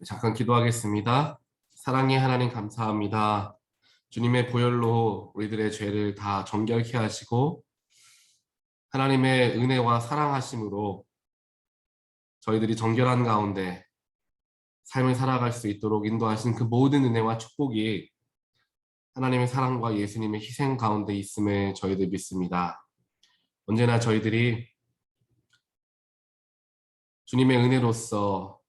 잠깐 기도하겠습니다. 사랑의 하나님 감사합니다. 주님의 보혈로 우리들의 죄를 다 정결케 하시고 하나님의 은혜와 사랑하심으로 저희들이 정결한 가운데 삶을 살아갈 수 있도록 인도하신 그 모든 은혜와 축복이 하나님의 사랑과 예수님의 희생 가운데 있음을 저희들 믿습니다. 언제나 저희들이 주님의 은혜로서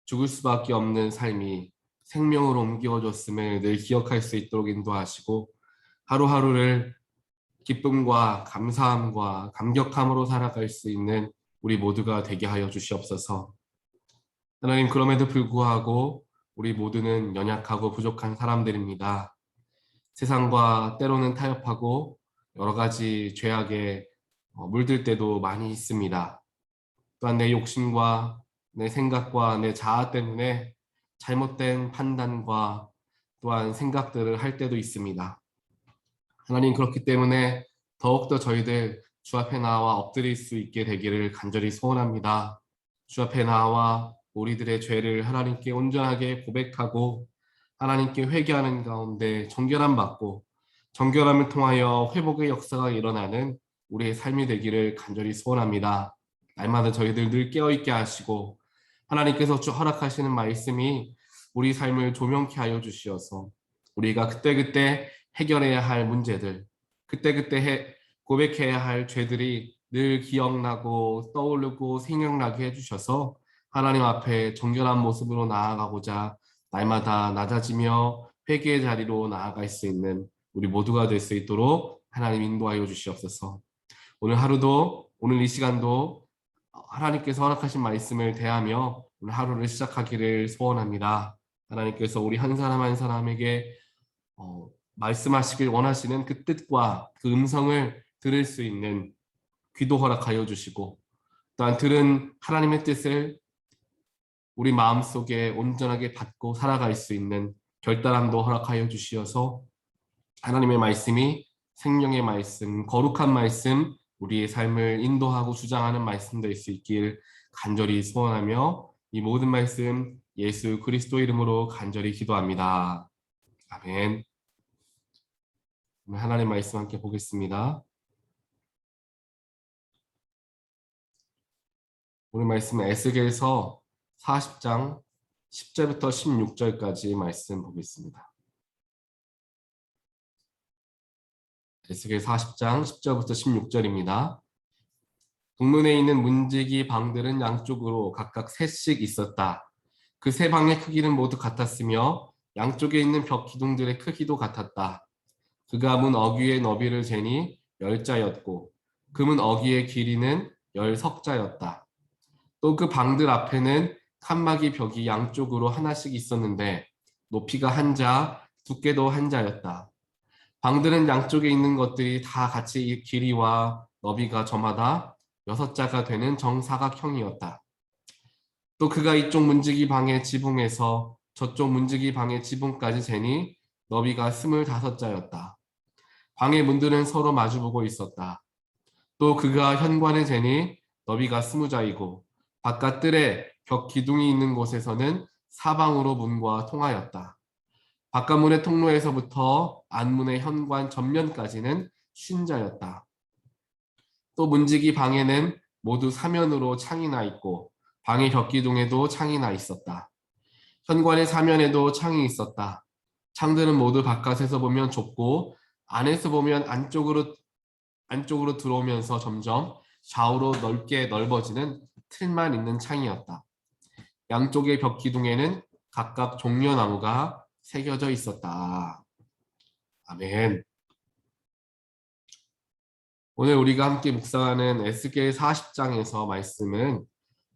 죽을 수밖에 없는 삶이 생명으로 옮겨졌음을 늘 기억할 수 있도록 인도하시고 하루하루를 기쁨과 감사함과 감격함으로 살아갈 수 있는 우리 모두가 되게 하여 주시옵소서. 하나님, 그럼에도 불구하고 우리 모두는 연약하고 부족한 사람들입니다. 세상과 때로는 타협하고 여러 가지 죄악에 물들 때도 많이 있습니다. 또한 내 욕심과 내 생각과 내 자아 때문에 잘못된 판단과 또한 생각들을 할 때도 있습니다. 하나님, 그렇기 때문에 더욱더 저희들 주 앞에 나와 엎드릴 수 있게 되기를 간절히 소원합니다. 주 앞에 나와 우리들의 죄를 하나님께 온전하게 고백하고 하나님께 회개하는 가운데 정결함 받고 정결함을 통하여 회복의 역사가 일어나는 우리의 삶이 되기를 간절히 소원합니다. 날마다 저희들 늘 깨어있게 하시고 하나님께서 허락하시는 말씀이 우리 삶을 조명케 하여 주시어서 우리가 그때그때 해결해야 할 문제들, 그때그때 고백해야 할 죄들이 늘 기억나고 떠오르고 생각나게 해주셔서 하나님 앞에 정결한 모습으로 나아가고자 날마다 낮아지며 회개의 자리로 나아갈 수 있는 우리 모두가 될 수 있도록 하나님 인도하여 주시옵소서. 오늘 하루도 오늘 이 시간도 하나님께서 허락하신 말씀을 대하며 오늘 하루를 시작하기를 소원합니다. 하나님께서 우리 한 사람 한 사람에게 말씀하시길 원하시는 그 뜻과 그 음성을 들을 수 있는 귀도 허락하여 주시고 또한 들은 하나님의 뜻을 우리 마음속에 온전하게 받고 살아갈 수 있는 결단함도 허락하여 주시어서 하나님의 말씀이 생명의 말씀, 거룩한 말씀, 우리의 삶을 인도하고 주장하는 말씀 될 수 있길 간절히 소원하며 이 모든 말씀 예수 그리스도 이름으로 간절히 기도합니다. 아멘. 하나님 말씀 함께 보겠습니다. 오늘 말씀은 에스겔서 40장 10절부터 16절까지 말씀 보겠습니다. 에스겔 40장 10절부터 16절입니다. 동문에 있는 문지기 방들은 양쪽으로 각각 셋씩 있었다. 그 세 방의 크기는 모두 같았으며 양쪽에 있는 벽 기둥들의 크기도 같았다. 그가 문 어귀의 너비를 재니 10자였고 그 문 어귀의 길이는 10석자였다. 또 그 방들 앞에는 칸막이 벽이 양쪽으로 하나씩 있었는데 높이가 한 자, 두께도 한 자였다. 방들은 양쪽에 있는 것들이 다 같이 길이와 너비가 저마다 6자가 되는 정사각형이었다. 또 그가 이쪽 문지기 방의 지붕에서 저쪽 문지기 방의 지붕까지 재니 너비가 25자였다. 방의 문들은 서로 마주보고 있었다. 또 그가 현관을 재니 너비가 20자이고 바깥 뜰에 벽 기둥이 있는 곳에서는 사방으로 문과 통하였다. 바깥문의 통로에서부터 안문의 현관 전면까지는 50자였다. 또 문지기 방에는 모두 사면으로 창이 나 있고 방의 벽기둥에도 창이 나 있었다. 현관의 사면에도 창이 있었다. 창들은 모두 바깥에서 보면 좁고 안에서 보면 안쪽으로 들어오면서 점점 좌우로 넓게 넓어지는 틀만 있는 창이었다. 양쪽의 벽 기둥에는 각각 종려나무가 새겨져 있었다. 아멘. 오늘 우리가 함께 묵상하는 에스겔 40장에서 말씀은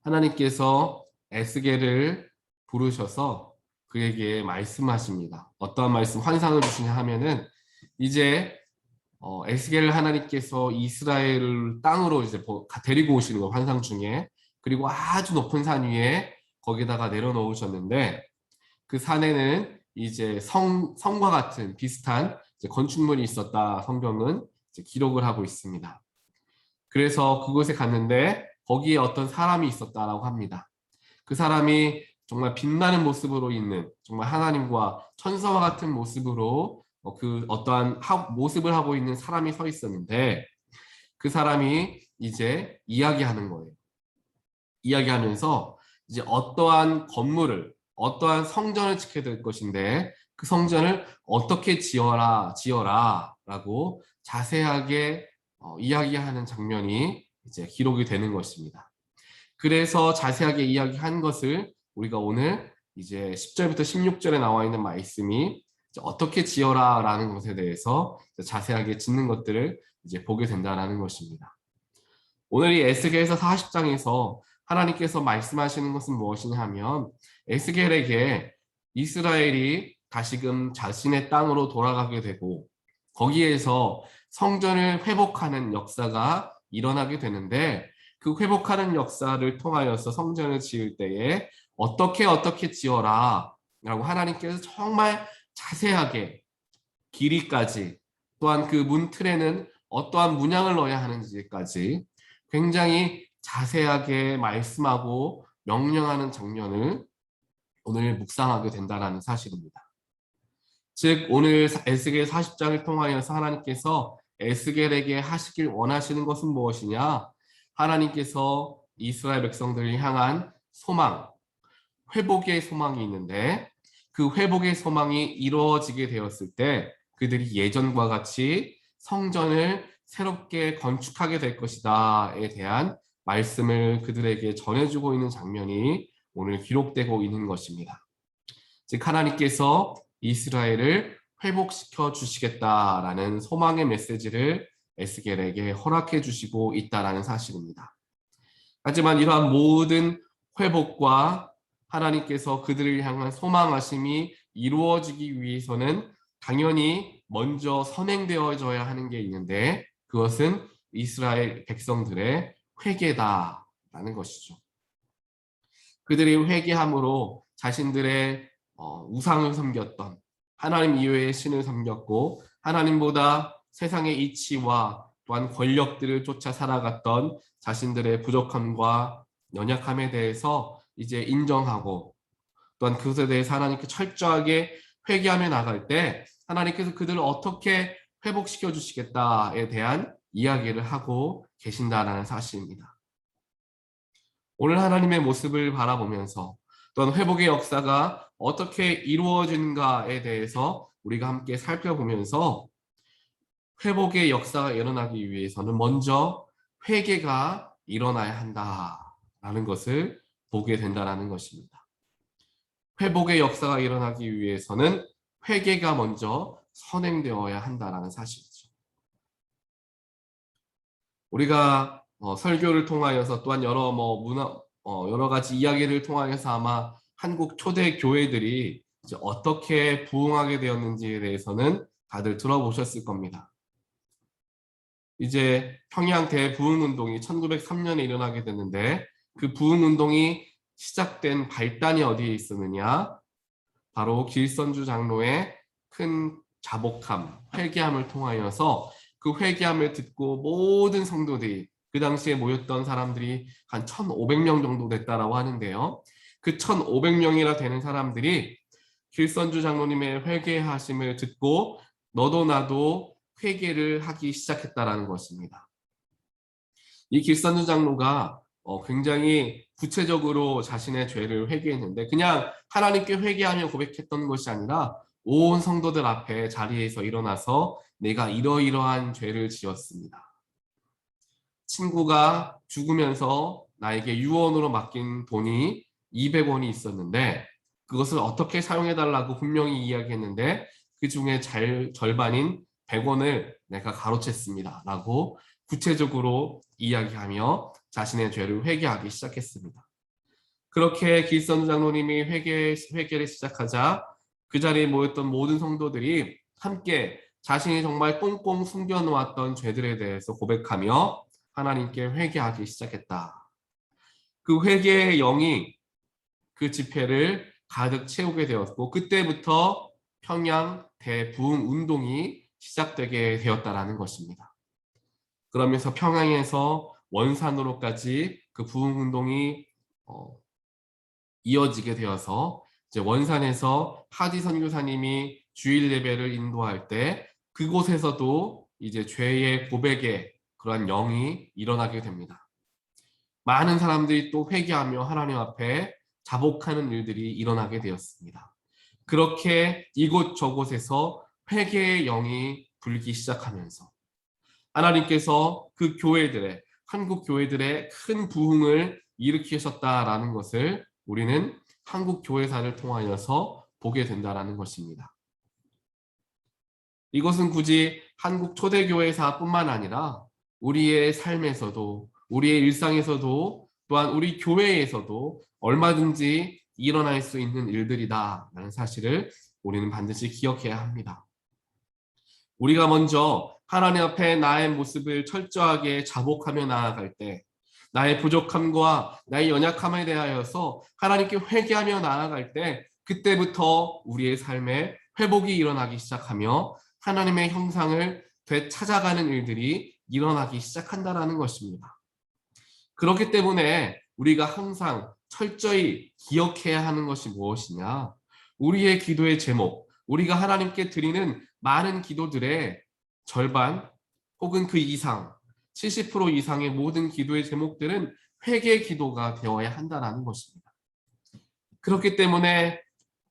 하나님께서 에스겔을 부르셔서 그에게 말씀하십니다. 어떠한 말씀, 환상을 주시냐 하면은 이제 에스겔을 하나님께서 이스라엘 땅으로 이제 데리고 오시는 거 환상 중에 그리고 아주 높은 산 위에 거기다가 내려놓으셨는데 그 산에는 이제 성과 같은 비슷한 이제 건축물이 있었다 성경은 이제 기록을 하고 있습니다. 그래서 그곳에 갔는데 거기에 어떤 사람이 있었다라고 합니다. 그 사람이 정말 빛나는 모습으로 있는 정말 하나님과 천사와 같은 모습으로 그 어떠한 모습을 하고 있는 사람이 서 있었는데 그 사람이 이제 이야기하는 거예요. 이야기하면서 이제 어떠한 건물을 어떠한 성전을 짓게 될 것인데 그 성전을 어떻게 지어라 라고 자세하게 이야기하는 장면이 이제 기록이 되는 것입니다. 그래서 자세하게 이야기한 것을 우리가 오늘 이제 10절부터 16절에 나와 있는 말씀이 어떻게 지어라 라는 것에 대해서 자세하게 짓는 것들을 이제 보게 된다는 것입니다. 오늘 이 에스겔서 40장에서 하나님께서 말씀하시는 것은 무엇이냐 하면 에스겔에게 이스라엘이 다시금 자신의 땅으로 돌아가게 되고 거기에서 성전을 회복하는 역사가 일어나게 되는데 그 회복하는 역사를 통하여서 성전을 지을 때에 어떻게 지어라 라고 하나님께서 정말 자세하게 길이까지 또한 그 문틀에는 어떠한 문양을 넣어야 하는지까지 굉장히 자세하게 말씀하고 명령하는 장면을 오늘 묵상하게 된다는 사실입니다. 즉 오늘 에스겔 40장을 통하여서 하나님께서 에스겔에게 하시길 원하시는 것은 무엇이냐? 하나님께서 이스라엘 백성들을 향한 소망, 회복의 소망이 있는데 그 회복의 소망이 이루어지게 되었을 때 그들이 예전과 같이 성전을 새롭게 건축하게 될 것이다에 대한 말씀을 그들에게 전해주고 있는 장면이 오늘 기록되고 있는 것입니다. 즉 하나님께서 이스라엘을 회복시켜 주시겠다라는 소망의 메시지를 에스겔에게 허락해 주시고 있다라는 사실입니다. 하지만 이러한 모든 회복과 하나님께서 그들을 향한 소망하심이 이루어지기 위해서는 당연히 먼저 선행되어져야 하는 게 있는데 그것은 이스라엘 백성들의 회개다라는 것이죠. 그들이 회개함으로 자신들의 우상을 섬겼던 하나님 이외의 신을 섬겼고 하나님보다 세상의 이치와 또한 권력들을 쫓아 살아갔던 자신들의 부족함과 연약함에 대해서 이제 인정하고 또한 그것에 대해서 하나님께 철저하게 회개하며 나갈 때 하나님께서 그들을 어떻게 회복시켜 주시겠다에 대한 이야기를 하고 계신다라는 사실입니다. 오늘 하나님의 모습을 바라보면서 또한 회복의 역사가 어떻게 이루어진가에 대해서 우리가 함께 살펴보면서 회복의 역사가 일어나기 위해서는 먼저 회개가 일어나야 한다라는 것을 보게 된다는 것입니다. 회복의 역사가 일어나기 위해서는 회개가 먼저 선행되어야 한다는 사실이죠. 우리가 설교를 통하여서 또한 여러 가지 이야기를 통하여서 아마 한국 초대 교회들이 이제 어떻게 부흥하게 되었는지에 대해서는 다들 들어보셨을 겁니다. 이제 평양 대부흥운동이 1903년에 일어나게 됐는데 그 부흥운동이 시작된 발단이 어디에 있었느냐? 바로 길선주 장로의 큰 자복함, 회개함을 통하여서 그 회개함을 듣고 모든 성도들이 그 당시에 모였던 사람들이 한 1,500명 정도 됐다라고 하는데요. 그 1,500명이나 되는 사람들이 길선주 장로님의 회개하심을 듣고 너도 나도 회개를 하기 시작했다라는 것입니다. 이 길선주 장로가 굉장히 구체적으로 자신의 죄를 회개했는데 그냥 하나님께 회개하며 고백했던 것이 아니라 온 성도들 앞에 자리에서 일어나서 내가 이러이러한 죄를 지었습니다. 친구가 죽으면서 나에게 유언으로 맡긴 돈이 200원이 있었는데 그것을 어떻게 사용해달라고 분명히 이야기했는데 그 중에 절반인 100원을 내가 가로챘습니다. 라고 구체적으로 이야기하며 자신의 죄를 회개하기 시작했습니다. 그렇게 길선주 장로님이 회개를 시작하자 그 자리에 모였던 모든 성도들이 함께 자신이 정말 꽁꽁 숨겨놓았던 죄들에 대해서 고백하며 하나님께 회개하기 시작했다. 그 회개의 영이 그 집회를 가득 채우게 되었고 그때부터 평양 대부흥 운동이 시작되게 되었다라는 것입니다. 그러면서 평양에서 원산으로까지 그 부흥 운동이 이어지게 되어서 이제 원산에서 하디 선교사님이 주일 예배를 인도할 때 그곳에서도 이제 죄의 고백의 그러한 영이 일어나게 됩니다. 많은 사람들이 또 회개하며 하나님 앞에 자복하는 일들이 일어나게 되었습니다. 그렇게 이곳저곳에서 회개의 영이 불기 시작하면서 하나님께서 그 교회들의 한국 교회들의 큰 부흥을 일으키셨다라는 것을 우리는 한국 교회사를 통하여서 보게 된다라는 것입니다. 이것은 굳이 한국 초대교회사뿐만 아니라 우리의 삶에서도 우리의 일상에서도 또한 우리 교회에서도 얼마든지 일어날 수 있는 일들이다라는 사실을 우리는 반드시 기억해야 합니다. 우리가 먼저 하나님 앞에 나의 모습을 철저하게 자복하며 나아갈 때 나의 부족함과 나의 연약함에 대하여서 하나님께 회개하며 나아갈 때 그때부터 우리의 삶에 회복이 일어나기 시작하며 하나님의 형상을 되찾아가는 일들이 일어나기 시작한다는 것입니다. 그렇기 때문에 우리가 항상 철저히 기억해야 하는 것이 무엇이냐? 우리의 기도의 제목, 우리가 하나님께 드리는 많은 기도들의 절반 혹은 그 이상, 70% 이상의 모든 기도의 제목들은 회개 기도가 되어야 한다는 것입니다. 그렇기 때문에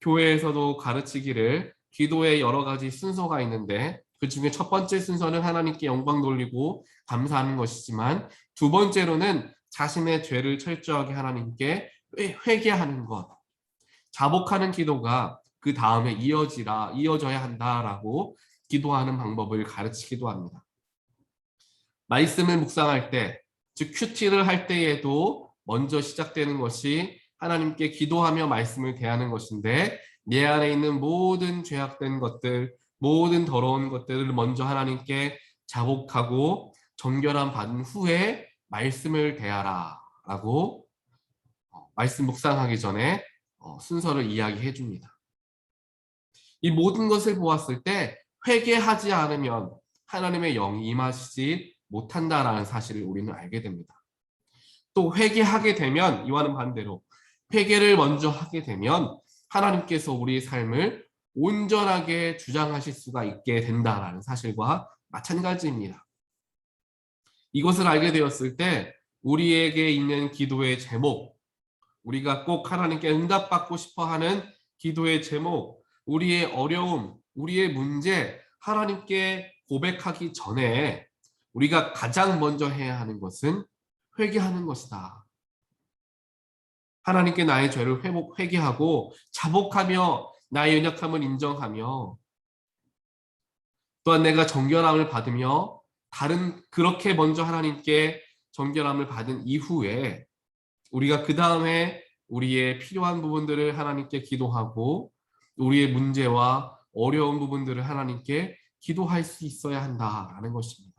교회에서도 가르치기를 기도의 여러 가지 순서가 있는데 그 중에 첫 번째 순서는 하나님께 영광 돌리고 감사하는 것이지만 두 번째로는 자신의 죄를 철저하게 하나님께 회개하는 것, 자복하는 기도가 그 다음에 이어져야 한다라고 기도하는 방법을 가르치기도 합니다. 말씀을 묵상할 때, 즉 큐티를 할 때에도 먼저 시작되는 것이 하나님께 기도하며 말씀을 대하는 것인데 내 안에 있는 모든 죄악된 것들, 모든 더러운 것들을 먼저 하나님께 자복하고 정결함 받은 후에 말씀을 대하라 라고 말씀 묵상하기 전에 순서를 이야기해 줍니다. 이 모든 것을 보았을 때 회개하지 않으면 하나님의 영이 임하시지 못한다라는 사실을 우리는 알게 됩니다. 또 회개하게 되면 이와는 반대로 회개를 먼저 하게 되면 하나님께서 우리의 삶을 온전하게 주장하실 수가 있게 된다라는 사실과 마찬가지입니다. 이것을 알게 되었을 때 우리에게 있는 기도의 제목, 우리가 꼭 하나님께 응답받고 싶어하는 기도의 제목, 우리의 어려움, 우리의 문제 하나님께 고백하기 전에 우리가 가장 먼저 해야 하는 것은 회개하는 것이다. 하나님께 나의 죄를 회개하고 자복하며 나의 연약함을 인정하며 또한 내가 정결함을 받으며 그렇게 먼저 하나님께 정결함을 받은 이후에 우리가 그 다음에 우리의 필요한 부분들을 하나님께 기도하고 우리의 문제와 어려운 부분들을 하나님께 기도할 수 있어야 한다라는 것입니다.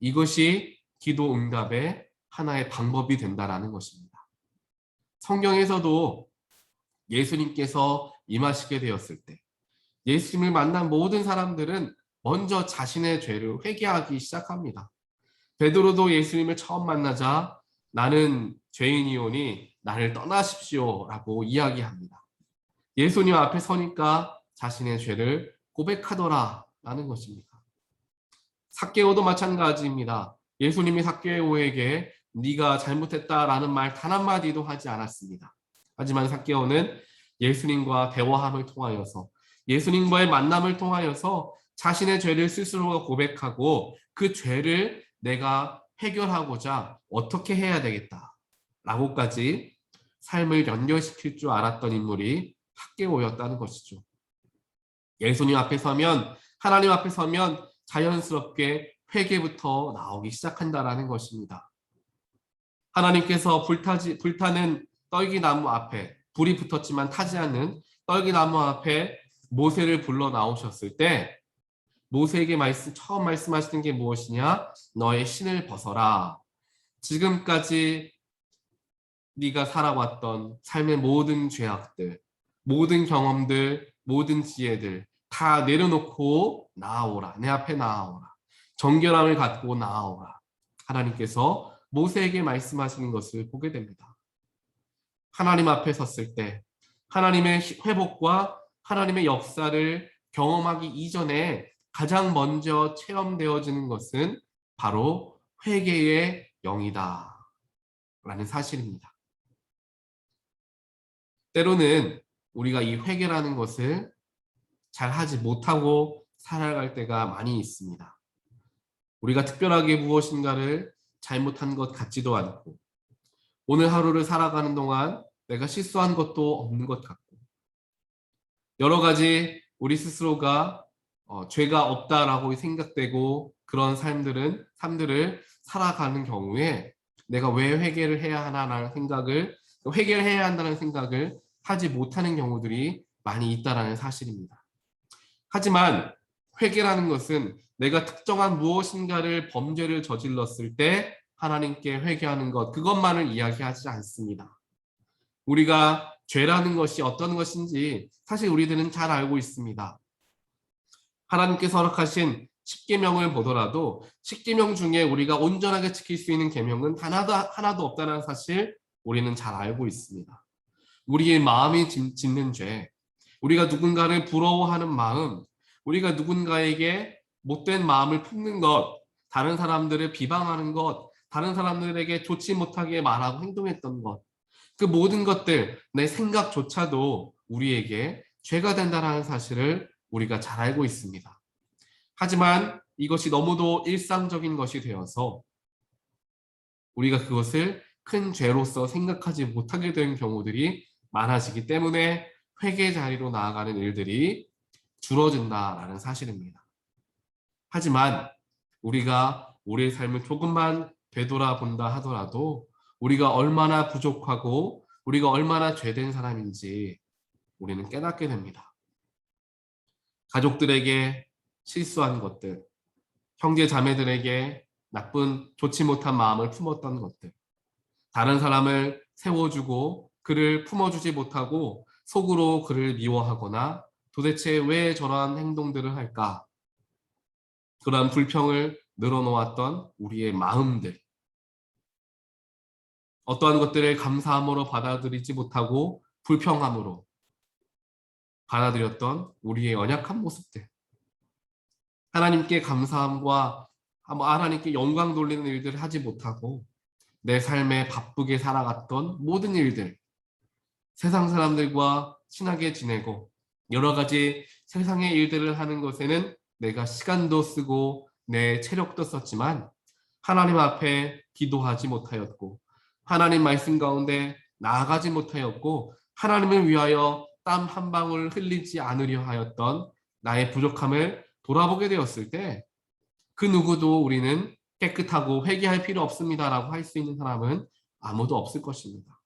이것이 기도 응답의 하나의 방법이 된다라는 것입니다. 성경에서도 예수님께서 임하시게 되었을 때 예수님을 만난 모든 사람들은 먼저 자신의 죄를 회개하기 시작합니다. 베드로도 예수님을 처음 만나자 나는 죄인이오니 나를 떠나십시오 라고 이야기합니다. 예수님 앞에 서니까 자신의 죄를 고백하더라 라는 것입니다. 삭개오도 마찬가지입니다. 예수님이 삭개오에게 네가 잘못했다라는 말 단 한마디도 하지 않았습니다. 하지만 삭개오는 예수님과 대화함을 통하여서 예수님과의 만남을 통하여서 자신의 죄를 스스로가 고백하고 그 죄를 내가 해결하고자 어떻게 해야 되겠다 라고까지 삶을 연결시킬 줄 알았던 인물이 삭개오였다는 것이죠. 예수님 앞에 서면 하나님 앞에 서면 자연스럽게 회개부터 나오기 시작한다라는 것입니다. 하나님께서 불타는 떨기나무 앞에 불이 붙었지만 타지 않는 떨기나무 앞에 모세를 불러 나오셨을 때 모세에게 처음 말씀하시는 게 무엇이냐? 너의 신을 벗어라. 지금까지 네가 살아왔던 삶의 모든 죄악들, 모든 경험들, 모든 지혜들 다 내려놓고 나아오라. 내 앞에 나아오라. 정결함을 갖고 나아오라. 하나님께서 모세에게 말씀하시는 것을 보게 됩니다. 하나님 앞에 섰을 때 하나님의 회복과 하나님의 역사를 경험하기 이전에 가장 먼저 체험되어지는 것은 바로 회개의 영이다 라는 사실입니다. 때로는 우리가 이 회개라는 것을 잘 하지 못하고 살아갈 때가 많이 있습니다. 우리가 특별하게 무엇인가를 잘못한 것 같지도 않고 오늘 하루를 살아가는 동안 내가 실수한 것도 없는 것 같고 여러 가지 우리 스스로가 죄가 없다라고 생각되고 그런 삶들을 살아가는 경우에 내가 왜 회개를 해야 하나라는 회개를 해야 한다는 생각을 하지 못하는 경우들이 많이 있다라는 사실입니다. 하지만 회개라는 것은 내가 특정한 무엇인가를 범죄를 저질렀을 때 하나님께 회개하는 것, 그것만을 이야기하지 않습니다. 우리가 죄라는 것이 어떤 것인지 사실 우리들은 잘 알고 있습니다. 하나님께서 허락하신 10계명을 보더라도 10계명 중에 우리가 온전하게 지킬 수 있는 계명은 하나도 없다는 사실 우리는 잘 알고 있습니다. 우리의 마음이 짓는 죄, 우리가 누군가를 부러워하는 마음, 우리가 누군가에게 못된 마음을 품는 것, 다른 사람들을 비방하는 것, 다른 사람들에게 좋지 못하게 말하고 행동했던 것, 그 모든 것들, 내 생각조차도 우리에게 죄가 된다는 사실을 우리가 잘 알고 있습니다. 하지만 이것이 너무도 일상적인 것이 되어서 우리가 그것을 큰 죄로서 생각하지 못하게 된 경우들이 많아지기 때문에 회개 자리로 나아가는 일들이 줄어든다라는 사실입니다. 하지만 우리가 우리의 삶을 조금만 되돌아본다 하더라도 우리가 얼마나 부족하고 우리가 얼마나 죄된 사람인지 우리는 깨닫게 됩니다. 가족들에게 실수한 것들, 형제 자매들에게 나쁜 좋지 못한 마음을 품었던 것들, 다른 사람을 세워주고 그를 품어주지 못하고 속으로 그를 미워하거나 도대체 왜 저러한 행동들을 할까? 그러한 불평을 늘어놓았던 우리의 마음들, 어떠한 것들을 감사함으로 받아들이지 못하고 불평함으로 받아들였던 우리의 연약한 모습들, 하나님께 감사함과 하나님께 영광 돌리는 일들을 하지 못하고 내 삶에 바쁘게 살아갔던 모든 일들, 세상 사람들과 친하게 지내고 여러 가지 세상의 일들을 하는 것에는 내가 시간도 쓰고 내 체력도 썼지만 하나님 앞에 기도하지 못하였고 하나님 말씀 가운데 나아가지 못하였고 하나님을 위하여 땀 한 방울 흘리지 않으려 하였던 나의 부족함을 돌아보게 되었을 때 그 누구도 우리는 깨끗하고 회개할 필요 없습니다라고 할 수 있는 사람은 아무도 없을 것입니다.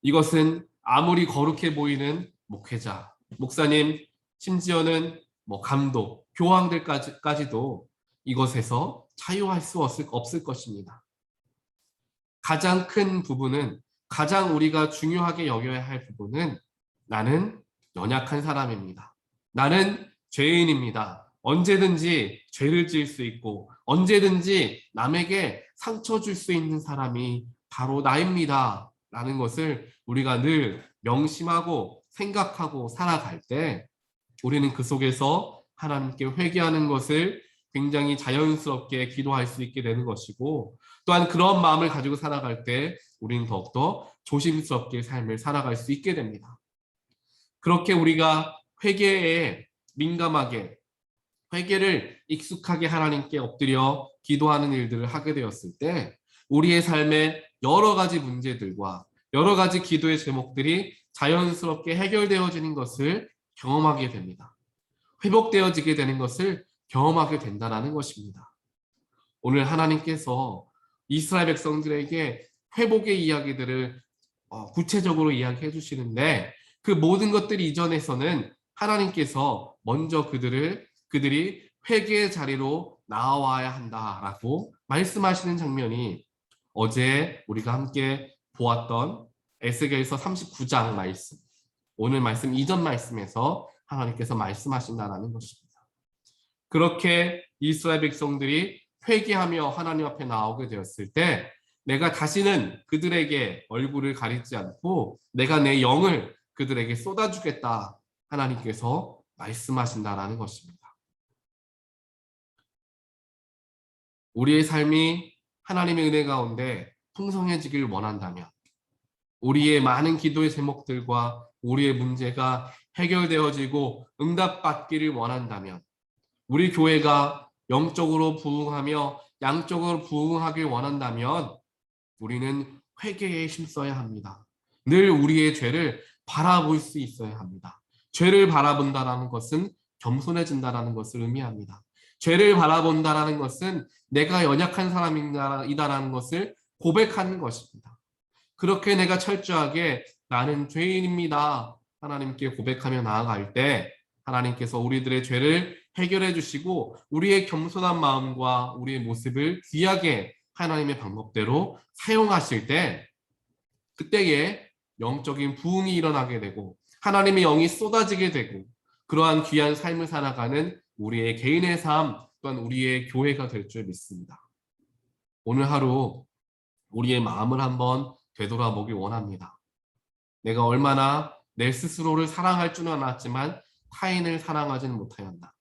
이것은 아무리 거룩해 보이는 목회자, 목사님, 심지어는 감독, 교황들까지도 이것에서 자유할 수 없을 것입니다. 가장 큰 부분은, 가장 우리가 중요하게 여겨야 할 부분은 나는 연약한 사람입니다. 나는 죄인입니다. 언제든지 죄를 지을 수 있고 언제든지 남에게 상처 줄 수 있는 사람이 바로 나입니다. 라는 것을 우리가 늘 명심하고 생각하고 살아갈 때 우리는 그 속에서 하나님께 회개하는 것을 굉장히 자연스럽게 기도할 수 있게 되는 것이고 또한 그런 마음을 가지고 살아갈 때 우리는 더욱더 조심스럽게 삶을 살아갈 수 있게 됩니다. 그렇게 우리가 회개에 민감하게 회개를 익숙하게 하나님께 엎드려 기도하는 일들을 하게 되었을 때 우리의 삶에 여러 가지 문제들과 여러 가지 기도의 제목들이 자연스럽게 해결되어지는 것을 경험하게 됩니다. 회복되어지게 되는 것을 경험하게 된다는 것입니다. 오늘 하나님께서 이스라엘 백성들에게 회복의 이야기들을 구체적으로 이야기해 주시는데 그 모든 것들 이전에서는 하나님께서 먼저 그들이 회개의 자리로 나와야 한다라고 말씀하시는 장면이 어제 우리가 함께 보았던 에스겔서 39장 말씀, 오늘 말씀 이전 말씀에서 하나님께서 말씀하신다라는 것입니다. 그렇게 이스라엘 백성들이 회개하며 하나님 앞에 나오게 되었을 때 내가 다시는 그들에게 얼굴을 가리지 않고 내가 내 영을 그들에게 쏟아주겠다. 하나님께서 말씀하신다라는 것입니다. 우리의 삶이 하나님의 은혜 가운데 풍성해지길 원한다면, 우리의 많은 기도의 제목들과 우리의 문제가 해결되어지고 응답받기를 원한다면, 우리 교회가 영적으로 부흥하며 양적으로 부흥하길 원한다면 우리는 회개에 힘써야 합니다. 늘 우리의 죄를 바라볼 수 있어야 합니다. 죄를 바라본다라는 것은 겸손해진다라는 것을 의미합니다. 죄를 바라본다라는 것은 내가 연약한 사람이다라는 것을 고백하는 것입니다. 그렇게 내가 철저하게 나는 죄인입니다. 하나님께 고백하며 나아갈 때 하나님께서 우리들의 죄를 해결해 주시고 우리의 겸손한 마음과 우리의 모습을 귀하게 하나님의 방법대로 사용하실 때, 그때에 영적인 부흥이 일어나게 되고 하나님의 영이 쏟아지게 되고 그러한 귀한 삶을 살아가는 우리의 개인의 삶 또한 우리의 교회가 될 줄 믿습니다. 오늘 하루 우리의 마음을 한번 되돌아보기 원합니다. 내가 얼마나 내 스스로를 사랑할 줄은 알았지만 타인을 사랑하지는 못하였나.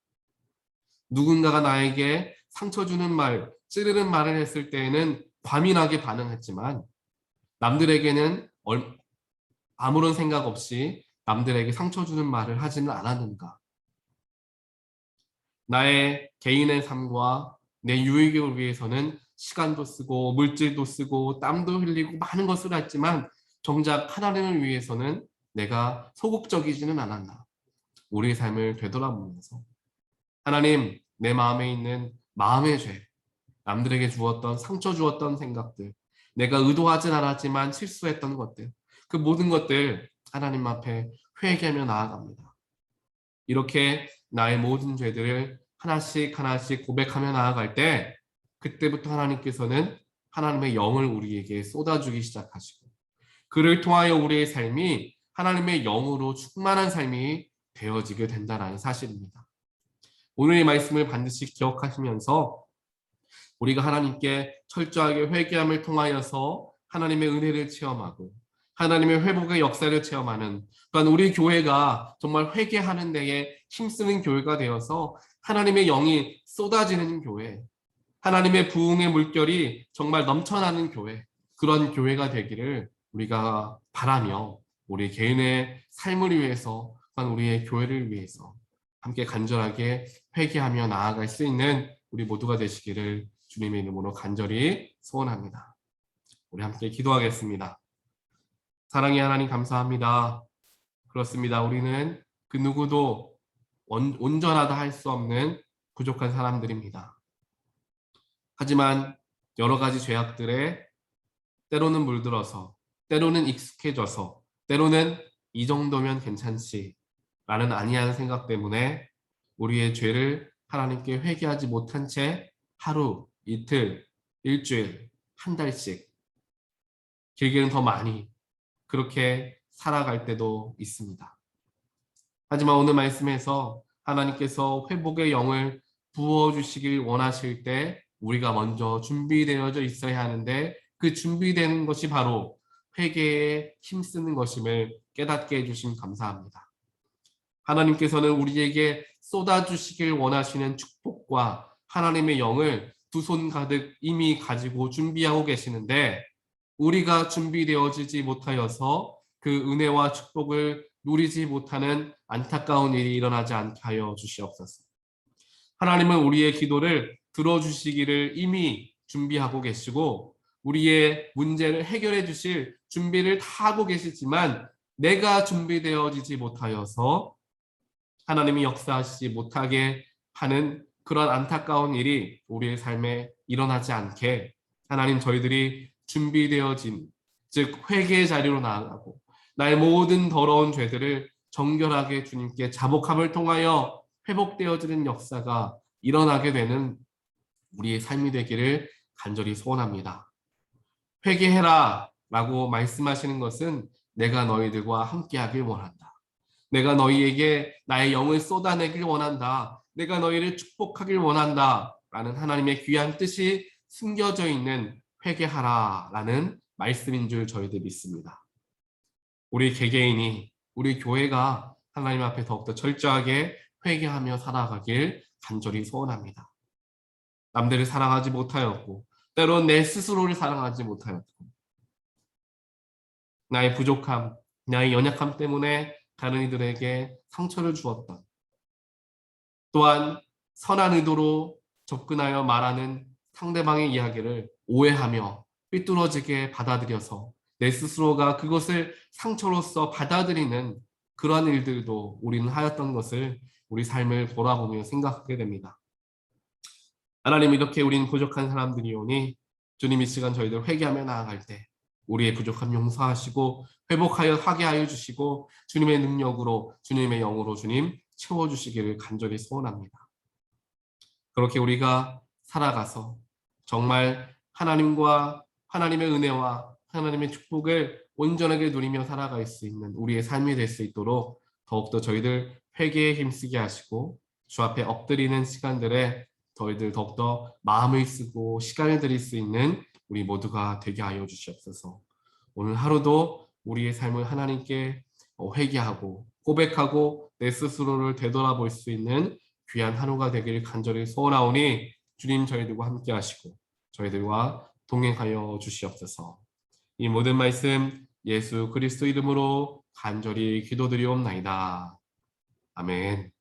누군가가 나에게 상처 주는 말, 찌르는 말을 했을 때에는 과민하게 반응했지만 남들에게는 아무런 생각 없이 남들에게 상처 주는 말을 하지는 않았는가. 나의 개인의 삶과 내 유익을 위해서는 시간도 쓰고 물질도 쓰고 땀도 흘리고 많은 것을 했지만 정작 하나님을 위해서는 내가 소극적이지는 않았나. 우리의 삶을 되돌아보면서 하나님, 내 마음에 있는 마음의 죄, 남들에게 주었던 상처 주었던 생각들, 내가 의도하진 않았지만 실수했던 것들, 그 모든 것들 하나님 앞에 회개하며 나아갑니다. 이렇게 나의 모든 죄들을 하나씩 하나씩 고백하며 나아갈 때, 그때부터 하나님께서는 하나님의 영을 우리에게 쏟아주기 시작하시고 그를 통하여 우리의 삶이 하나님의 영으로 충만한 삶이 되어지게 된다는 사실입니다. 오늘의 말씀을 반드시 기억하시면서 우리가 하나님께 철저하게 회개함을 통하여서 하나님의 은혜를 체험하고 하나님의 회복의 역사를 체험하는, 또한 우리 교회가 정말 회개하는 데에 힘쓰는 교회가 되어서 하나님의 영이 쏟아지는 교회, 하나님의 부흥의 물결이 정말 넘쳐나는 교회, 그런 교회가 되기를 우리가 바라며 우리 개인의 삶을 위해서, 또한 우리의 교회를 위해서 함께 간절하게 회개하며 나아갈 수 있는 우리 모두가 되시기를 주님의 이름으로 간절히 소원합니다. 우리 함께 기도하겠습니다. 사랑의 하나님 감사합니다. 그렇습니다. 우리는 그 누구도 온전하다 할 수 없는 부족한 사람들입니다. 하지만 여러 가지 죄악들에 때로는 물들어서, 때로는 익숙해져서, 때로는 이 정도면 괜찮지 라는 아니한 생각 때문에 우리의 죄를 하나님께 회개하지 못한 채 하루, 이틀, 일주일, 한 달씩, 길게는 더 많이 그렇게 살아갈 때도 있습니다. 하지만 오늘 말씀에서 하나님께서 회복의 영을 부어주시길 원하실 때 우리가 먼저 준비되어져 있어야 하는데, 그 준비되는 것이 바로 회개에 힘쓰는 것임을 깨닫게 해주심 감사합니다. 하나님께서는 우리에게 쏟아주시길 원하시는 축복과 하나님의 영을 두 손 가득 이미 가지고 준비하고 계시는데, 우리가 준비되어지지 못하여서 그 은혜와 축복을 누리지 못하는 안타까운 일이 일어나지 않게 하여 주시옵소서. 하나님은 우리의 기도를 들어주시기를 이미 준비하고 계시고 우리의 문제를 해결해 주실 준비를 다 하고 계시지만, 내가 준비되어지지 못하여서 하나님이 역사하시지 못하게 하는 그런 안타까운 일이 우리의 삶에 일어나지 않게 하나님, 저희들이 준비되어진, 즉 회개의 자리로 나아가고 나의 모든 더러운 죄들을 정결하게 주님께 자복함을 통하여 회복되어지는 역사가 일어나게 되는 우리의 삶이 되기를 간절히 소원합니다. 회개해라 라고 말씀하시는 것은 내가 너희들과 함께하길 원한다. 내가 너희에게 나의 영을 쏟아내길 원한다. 내가 너희를 축복하길 원한다 라는 하나님의 귀한 뜻이 숨겨져 있는 회개하라라는 말씀인 줄 저희들 믿습니다. 우리 개개인이, 우리 교회가 하나님 앞에 더욱더 철저하게 회개하며 살아가길 간절히 소원합니다. 남들을 사랑하지 못하였고, 때론 내 스스로를 사랑하지 못하였고, 나의 부족함, 나의 연약함 때문에 다른 이들에게 상처를 주었던, 또한 선한 의도로 접근하여 말하는 상대방의 이야기를 오해하며 삐뚤어지게 받아들여서 내 스스로가 그것을 상처로서 받아들이는 그러한 일들도 우리는 하였던 것을 우리 삶을 돌아보며 생각하게 됩니다. 하나님, 이렇게 우리는 부족한 사람들이오니 주님 이 시간 저희들 회개하며 나아갈 때 우리의 부족함 용서하시고 회복하여 하게 하여 주시고 주님의 능력으로 주님의 영으로 주님 채워주시기를 간절히 소원합니다. 그렇게 우리가 살아가서 정말 하나님과 하나님의 은혜와 하나님의 축복을 온전하게 누리며 살아갈 수 있는 우리의 삶이 될 수 있도록 더욱더 저희들 회개에 힘쓰게 하시고 주 앞에 엎드리는 시간들에 저희들 더욱더 마음을 쓰고 시간을 들일 수 있는 우리 모두가 되게 하여 주시옵소서. 오늘 하루도 우리의 삶을 하나님께 회개하고 고백하고 내 스스로를 되돌아볼 수 있는 귀한 하루가 되기를 간절히 소원하오니 주님 저희들과 함께 하시고 저희들과 동행하여 주시옵소서. 이 모든 말씀 예수 그리스도 이름으로 간절히 기도드리옵나이다. 아멘.